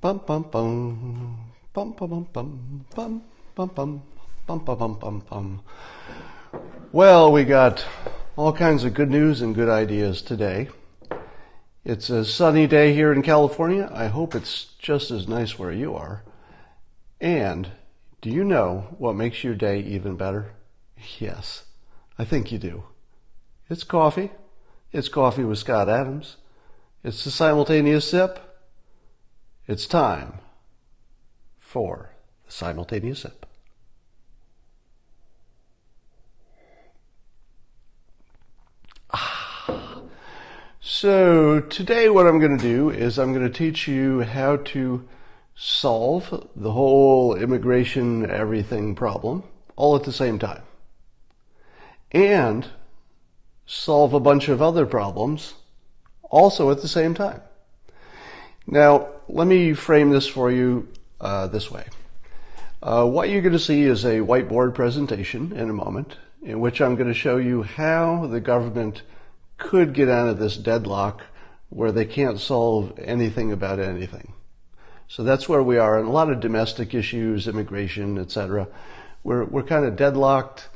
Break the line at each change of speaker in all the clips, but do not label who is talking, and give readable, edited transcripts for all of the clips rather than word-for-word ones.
Bum bum bum bum bum bum bum bum bum bum bum bum bum bum bum. Well, we got all kinds of good news and good ideas today. It's a sunny day here in California. I hope it's just as nice where you are. And do you know what makes your day even better? Yes, I think you do. It's coffee. It's coffee with Scott Adams. It's the simultaneous sip. It's time for the simultaneous sip. So today what I'm going to do is I'm going to teach you how to solve the whole immigration everything problem all at the same time. And solve a bunch of other problems also at the same time. Now, let me frame this for you this way. What you're going to see is a whiteboard presentation in a moment in which I'm going to show you how the government could get out of this deadlock where they can't solve anything about anything. So that's where we are in a lot of domestic issues, immigration, etc. We're kind of deadlocked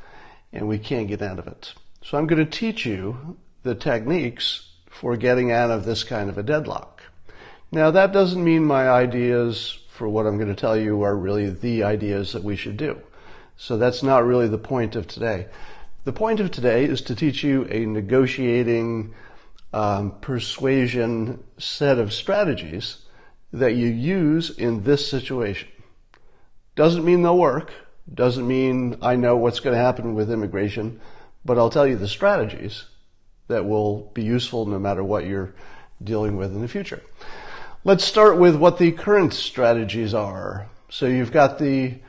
and we can't get out of it. So I'm going to teach you the techniques for getting out of this kind of a deadlock. Now, that doesn't mean my ideas for what I'm going to tell you are really the ideas that we should do. So that's not really the point of today. The point of today is to teach you a negotiating persuasion set of strategies that you use in this situation. Doesn't mean they'll work. Doesn't mean I know what's going to happen with immigration, but I'll tell you the strategies that will be useful no matter what you're dealing with in the future. Let's start with what the current strategies are. So you've got the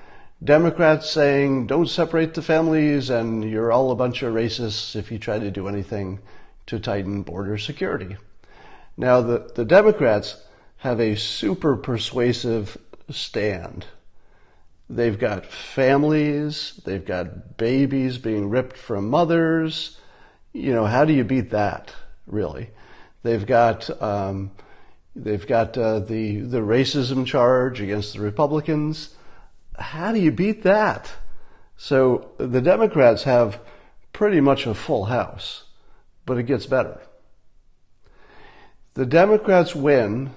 Democrats saying, don't separate the families, and you're all a bunch of racists if you try to do anything to tighten border security. Now, the Democrats have a super persuasive stand. They've got families, they've got babies being ripped from mothers. You know, how do you beat that, really? They've got the racism charge against the Republicans. How do you beat that? So the Democrats have pretty much a full house, but it gets better. The Democrats win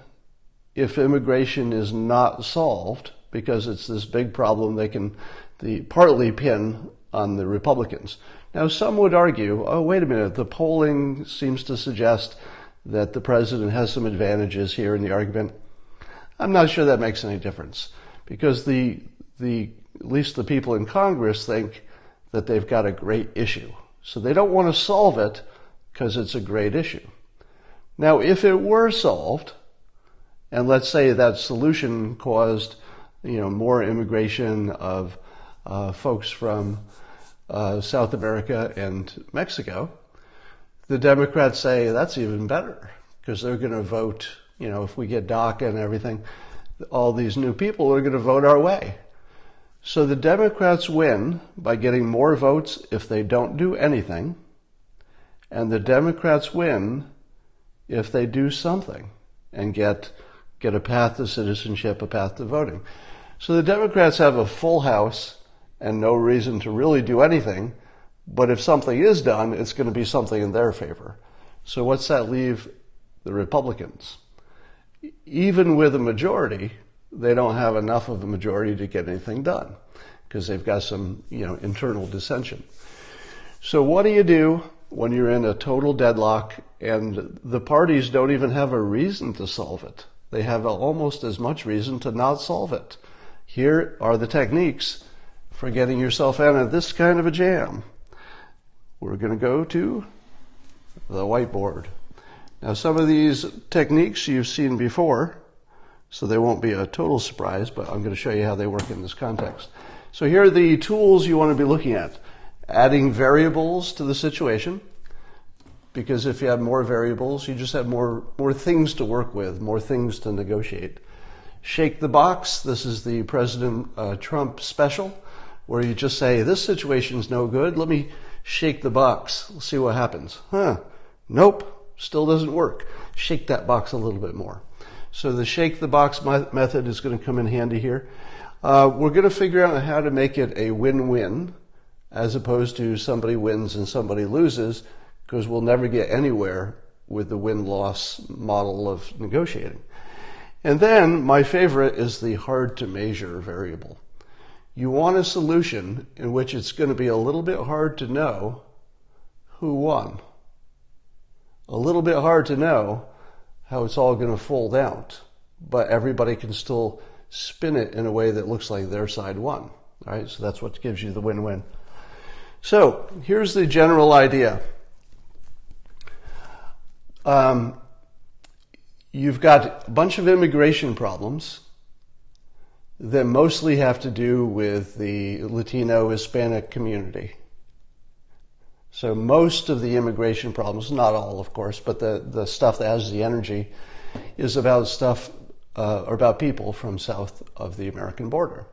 if immigration is not solved because it's this big problem they can partly pin on the Republicans. Now, some would argue, oh, wait a minute, the polling seems to suggest that the president has some advantages here in the argument. I'm not sure that makes any difference because at least the people in Congress think that they've got a great issue. So they don't want to solve it because it's a great issue. Now, if it were solved, and let's say that solution caused, more immigration of folks from South America and Mexico, the Democrats say that's even better because they're going to vote, if we get DACA and everything, all these new people are going to vote our way. So the Democrats win by getting more votes if they don't do anything, and the Democrats win if they do something and get a path to citizenship, a path to voting. So the Democrats have a full house and no reason to really do anything. But if something is done, it's going to be something in their favor. So what's that leave the Republicans? Even with a majority, they don't have enough of a majority to get anything done because they've got some, internal dissension. So what do you do when you're in a total deadlock and the parties don't even have a reason to solve it? They have almost as much reason to not solve it. Here are the techniques for getting yourself out of this kind of a jam. We're going to go to the whiteboard. Now, some of these techniques you've seen before, so they won't be a total surprise, but I'm going to show you how they work in this context. So here are the tools you want to be looking at. Adding variables to the situation, because if you have more variables, you just have more things to work with, more things to negotiate. Shake the box. This is the President Trump special, where you just say, this situation's no good. Let me shake the box. Let's see what happens. Nope, still doesn't work. Shake that box a little bit more. So the shake the box method is going to come in handy here. We're going to figure out how to make it a win-win as opposed to somebody wins and somebody loses, because we'll never get anywhere with the win-loss model of negotiating. And then my favorite is the hard-to-measure variable. You want a solution in which it's going to be a little bit hard to know who won. A little bit hard to know how it's all going to fold out, but everybody can still spin it in a way that looks like their side won. All right, so that's what gives you the win-win. So here's the general idea. You've got a bunch of immigration problems that mostly have to do with the Latino Hispanic community. So most of the immigration problems, not all of course, but the stuff that has the energy is about stuff or about people from south of the American border.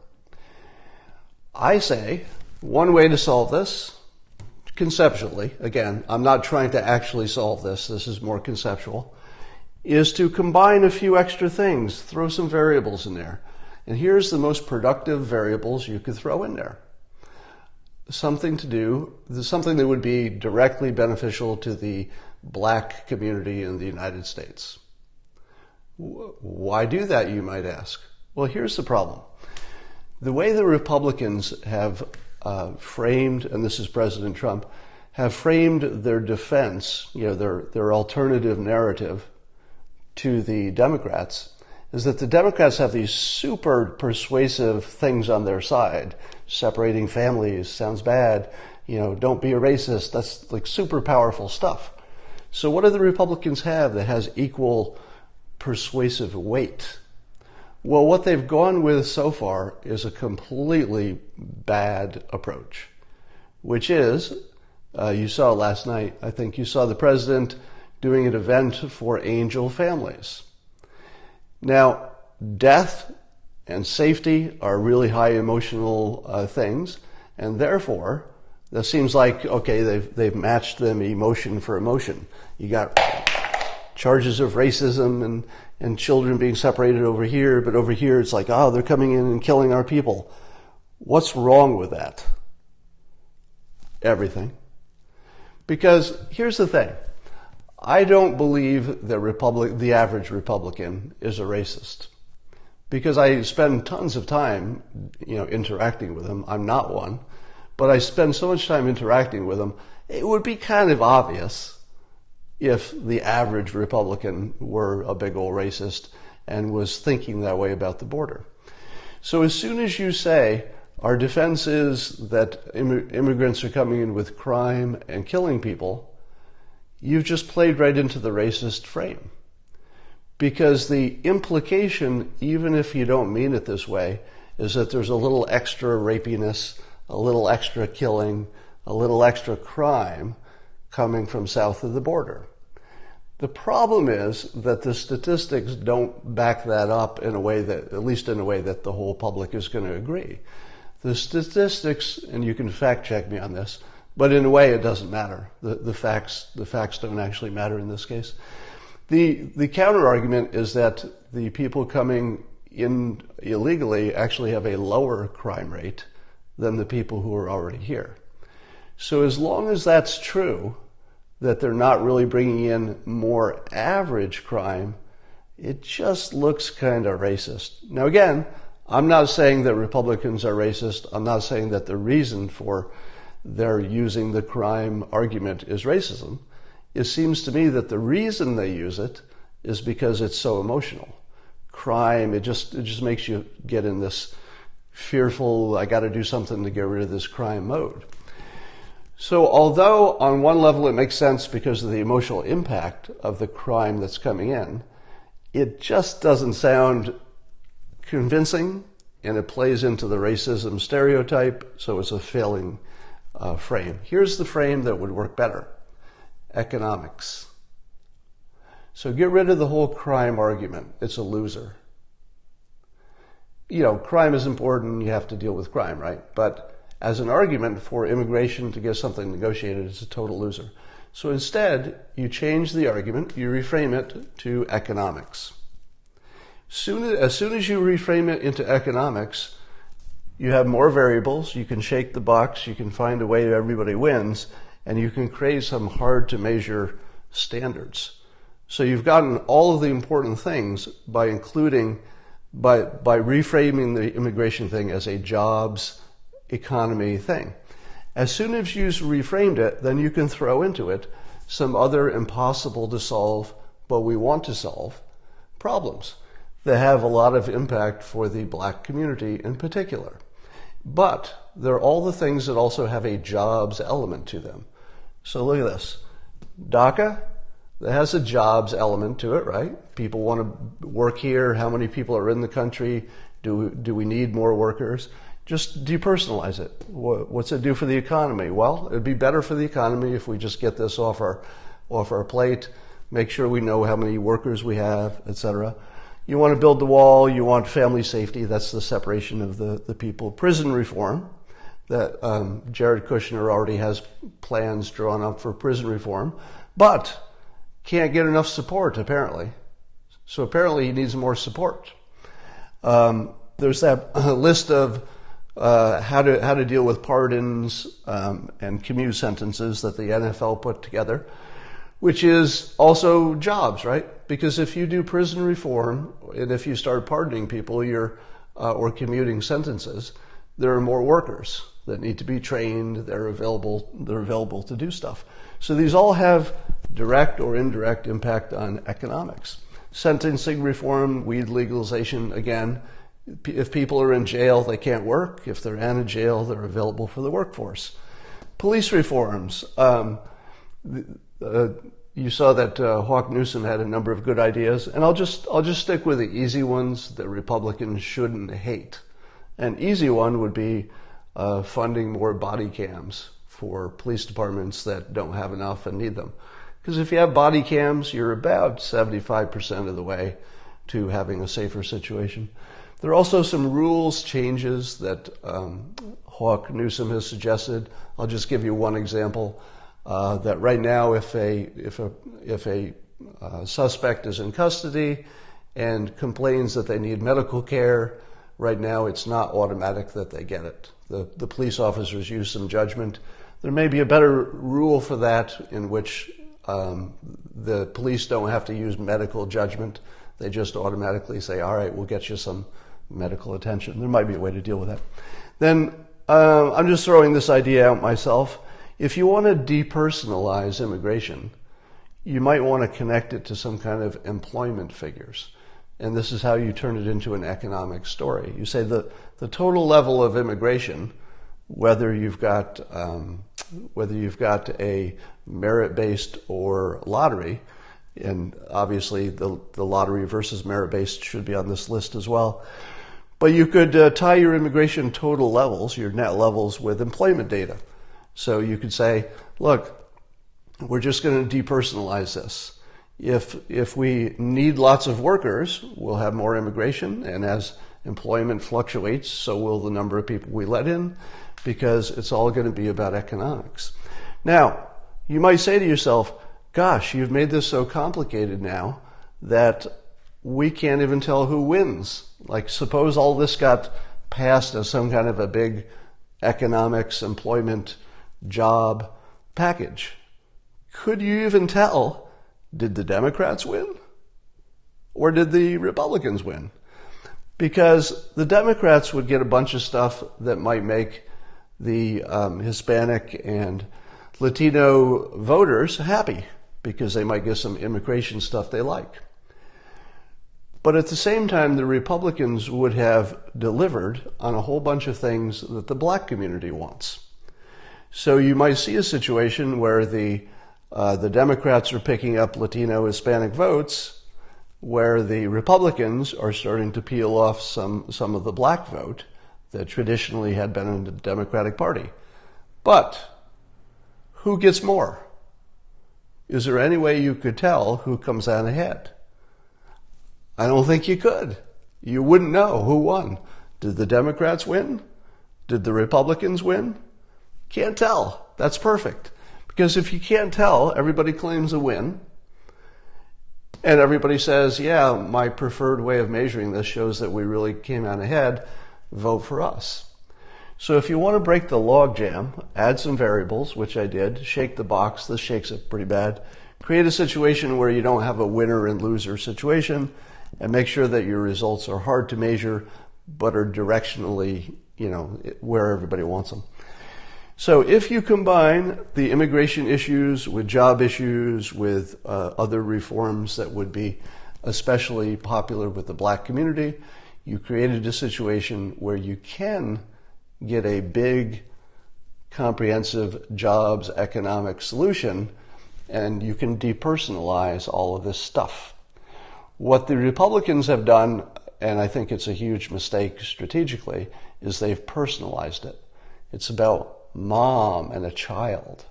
I say one way to solve this, conceptually, again, I'm not trying to actually solve this is more conceptual, is to combine a few extra things, throw some variables in there. And here's the most productive variables you could throw in there. Something that would be directly beneficial to the black community in the United States. Why do that, you might ask? Well, here's the problem. The way the Republicans have framed, and this is President Trump, have framed their defense, their alternative narrative to the Democrats, is that the Democrats have these super persuasive things on their side. Separating families sounds bad. Don't be a racist. That's like super powerful stuff. So what do the Republicans have that has equal persuasive weight? Well, what they've gone with so far is a completely bad approach, which is, you saw last night, I think you saw the president doing an event for angel families. Now, death and safety are really high emotional things, and therefore, that seems like, okay, they've matched them emotion for emotion. You got charges of racism and children being separated over here, but over here it's like, they're coming in and killing our people. What's wrong with that? Everything. Because here's the thing. I don't believe the average Republican is a racist, because I spend tons of time, interacting with them. I'm not one, but I spend so much time interacting with them. It would be kind of obvious if the average Republican were a big old racist and was thinking that way about the border. So as soon as you say our defense is that immigrants are coming in with crime and killing people, you've just played right into the racist frame. Because the implication, even if you don't mean it this way, is that there's a little extra rapiness, a little extra killing, a little extra crime coming from south of the border. The problem is that the statistics don't back that up in a way that, at least in a way that the whole public is going to agree. The statistics, and you can fact check me on this, but in a way it doesn't matter. The facts don't actually matter in this case. The counter argument is that the people coming in illegally actually have a lower crime rate than the people who are already here. So as long as that's true, that they're not really bringing in more average crime, it just looks kind of racist. Now again, I'm not saying that Republicans are racist. I'm not saying that the reason for their using the crime argument is racism. It seems to me that the reason they use it is because it's so emotional. Crime, it just makes you get in this fearful, I got to do something to get rid of this crime mode. So although on one level it makes sense because of the emotional impact of the crime that's coming in, it just doesn't sound convincing, and it plays into the racism stereotype, so it's a failing frame. Here's the frame that would work better. Economics. So get rid of the whole crime argument. It's a loser. Crime is important, you have to deal with crime, right? But as an argument for immigration to get something negotiated, it's a total loser. So instead, you change the argument, you reframe it to economics. As soon as you reframe it into economics, you have more variables, you can shake the box, you can find a way that everybody wins, and you can create some hard to measure standards. So you've gotten all of the important things by reframing the immigration thing as a jobs economy thing. As soon as you've reframed it, then you can throw into it some other impossible to solve, but we want to solve problems that have a lot of impact for the black community in particular. But they're all the things that also have a jobs element to them. So look at this. DACA, that has a jobs element to it, right? People want to work here. How many people are in the country? Do we need more workers? Just depersonalize it. What's it do for the economy? Well, it'd be better for the economy if we just get this off our plate, make sure we know how many workers we have, etc. You want to build the wall, you want family safety, that's the separation of the people. Prison reform, that Jared Kushner already has plans drawn up for prison reform, but can't get enough support, apparently. So apparently he needs more support. There's that list of how to deal with pardons and commute sentences that the NFL put together, which is also jobs, right? Because if you do prison reform and if you start pardoning people or commuting sentences, there are more workers that need to be trained. They're available to do stuff. So these all have direct or indirect impact on economics. Sentencing reform, weed legalization, again, if people are in jail, they can't work. If they're out of jail, they're available for the workforce. Police reforms. You saw that Hawk Newsom had a number of good ideas, and I'll just stick with the easy ones that Republicans shouldn't hate. An easy one would be funding more body cams for police departments that don't have enough and need them. Because if you have body cams, you're about 75% of the way to having a safer situation. There are also some rules changes that Hawk Newsom has suggested. I'll just give you one example. That right now, if a suspect is in custody and complains that they need medical care, right now it's not automatic that they get it. The police officers use some judgment. There may be a better rule for that in which the police don't have to use medical judgment. They just automatically say, all right, we'll get you some medical attention. There might be a way to deal with that. Then I'm just throwing this idea out myself. If you want to depersonalize immigration, you might want to connect it to some kind of employment figures. And this is how you turn it into an economic story. You say the total level of immigration, whether you've got a merit-based or lottery, and obviously the lottery versus merit-based should be on this list as well. But you could tie your immigration total levels, your net levels, with employment data. So you could say, look, we're just going to depersonalize this. If we need lots of workers, we'll have more immigration, and as employment fluctuates, so will the number of people we let in, because it's all going to be about economics. Now, you might say to yourself, gosh, you've made this so complicated now that we can't even tell who wins. Like, suppose all this got passed as some kind of a big economics, employment, job package. Could you even tell, did the Democrats win or did the Republicans win? Because the Democrats would get a bunch of stuff that might make the Hispanic and Latino voters happy because they might get some immigration stuff they like. But at the same time, the Republicans would have delivered on a whole bunch of things that the black community wants. So you might see a situation where the Democrats are picking up Latino Hispanic votes, where the Republicans are starting to peel off some of the black vote that traditionally had been in the Democratic Party. But who gets more? Is there any way you could tell who comes out ahead? I don't think you could. You wouldn't know who won. Did the Democrats win? Did the Republicans win? Can't tell. That's perfect. Because if you can't tell, everybody claims a win. And everybody says, yeah, my preferred way of measuring this shows that we really came out ahead. Vote for us. So if you want to break the logjam, add some variables, which I did. Shake the box. This shakes it pretty bad. Create a situation where you don't have a winner and loser situation, and make sure that your results are hard to measure, but are directionally, where everybody wants them. So if you combine the immigration issues with job issues, with other reforms that would be especially popular with the black community, you created a situation where you can get a big, comprehensive jobs economic solution, and you can depersonalize all of this stuff. What the Republicans have done, and I think it's a huge mistake strategically, is they've personalized it. It's about mom and a child.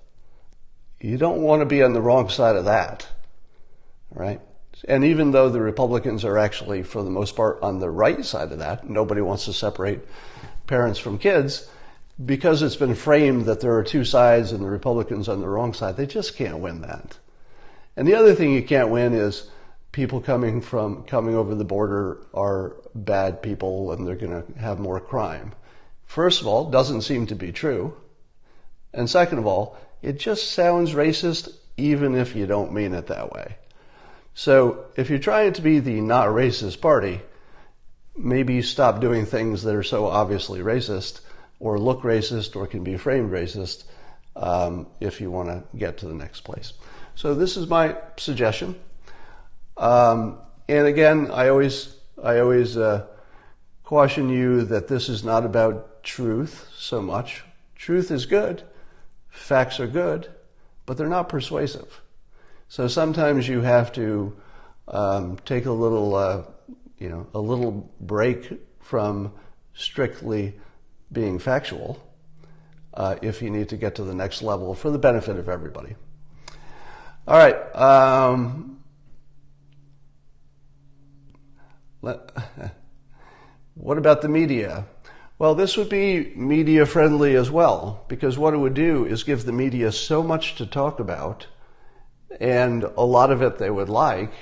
You don't want to be on the wrong side of that, right? And even though the Republicans are actually, for the most part, on the right side of that, nobody wants to separate parents from kids, because it's been framed that there are two sides and the Republicans on the wrong side, they just can't win that. And the other thing you can't win is people coming over the border are bad people and they're going to have more crime. First of all, it doesn't seem to be true. And second of all, it just sounds racist even if you don't mean it that way. So if you're trying to be the not racist party, maybe stop doing things that are so obviously racist or look racist or can be framed racist if you want to get to the next place. So this is my suggestion. And again, I always caution you that this is not about truth so much. Truth is good. Facts are good, but they're not persuasive. So sometimes you have to take a little break from strictly being factual if you need to get to the next level for the benefit of everybody. All right. What about the media? Well, this would be media friendly as well, because what it would do is give the media so much to talk about, and a lot of it they would like,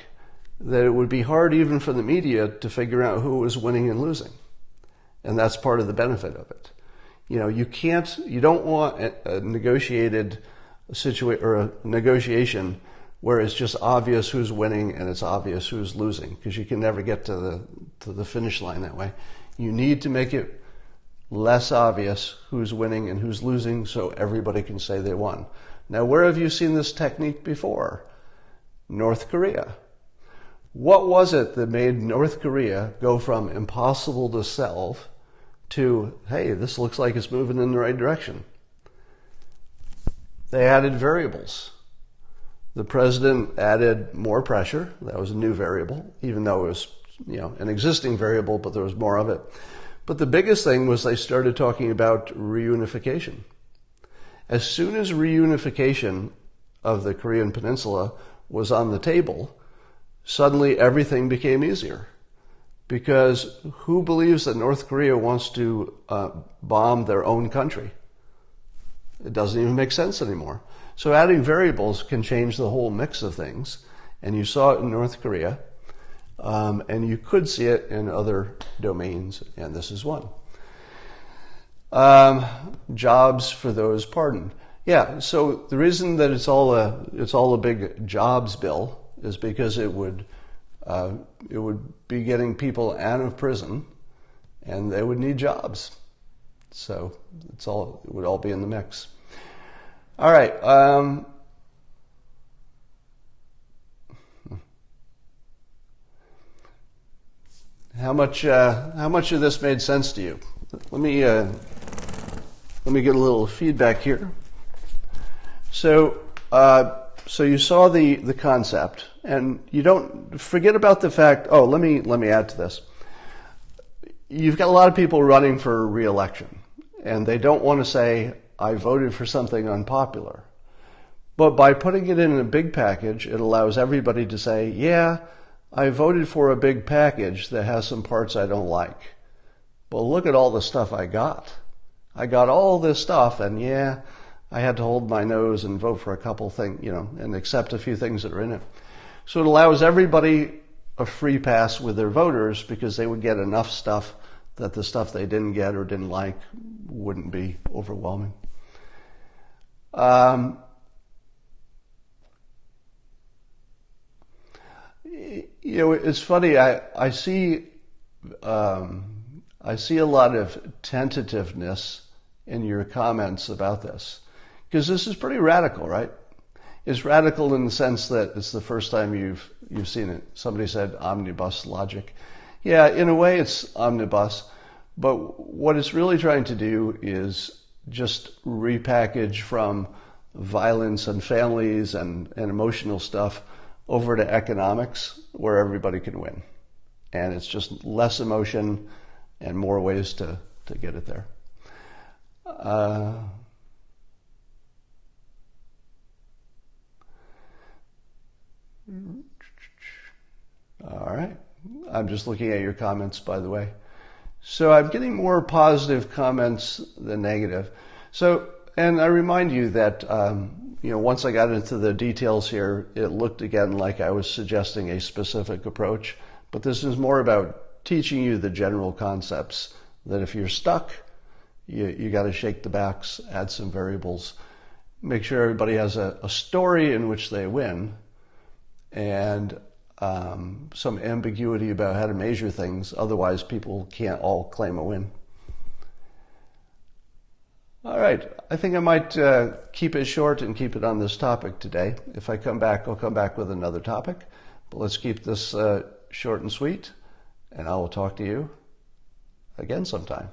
that it would be hard even for the media to figure out who was winning and losing. And that's part of the benefit of it. You don't want a negotiated situation or a negotiation where it's just obvious who's winning and it's obvious who's losing, because you can never get to the finish line that way. You need to make it less obvious who's winning and who's losing so everybody can say they won. Now, where have you seen this technique before? North Korea. What was it that made North Korea go from impossible to solve to, hey, this looks like it's moving in the right direction? They added variables. The president added more pressure. That was a new variable, even though it was, an existing variable, but there was more of it. But the biggest thing was they started talking about reunification. As soon as reunification of the Korean Peninsula was on the table, suddenly everything became easier. Because who believes that North Korea wants to bomb their own country? It doesn't even make sense anymore. So adding variables can change the whole mix of things. And you saw it in North Korea. And you could see it in other domains, and this is one. Jobs for those pardoned. Yeah, so the reason that it's all a big jobs bill is because it would be getting people out of prison, and they would need jobs. So it would all be in the mix. All right. How much of this made sense to you? Let me get a little feedback here. So you saw the concept, and you don't forget about the fact. Oh, let me add to this. You've got a lot of people running for re-election, and they don't want to say, I voted for something unpopular. But by putting it in a big package, it allows everybody to say, yeah, I voted for a big package that has some parts I don't like. But look at all the stuff I got. I got all this stuff, and yeah, I had to hold my nose and vote for a couple things, and accept a few things that are in it. So it allows everybody a free pass with their voters because they would get enough stuff that the stuff they didn't get or didn't like wouldn't be overwhelming. You know, it's funny. I see a lot of tentativeness in your comments about this because this is pretty radical, right? It's radical in the sense that it's the first time you've seen it. Somebody said omnibus logic. Yeah, in a way it's omnibus, but what it's really trying to do is just repackage from violence and families and emotional stuff over to economics where everybody can win. And it's just less emotion and more ways to get it there. All right. I'm just looking at your comments, by the way. So I'm getting more positive comments than negative. So, and I remind you that, once I got into the details here, it looked again like I was suggesting a specific approach. But this is more about teaching you the general concepts that if you're stuck, you got to shake the backs, add some variables, make sure everybody has a story in which they win, and some ambiguity about how to measure things. Otherwise, people can't all claim a win. All right. I think I might keep it short and keep it on this topic today. If I come back, I'll come back with another topic. But let's keep this short and sweet, and I will talk to you again sometime.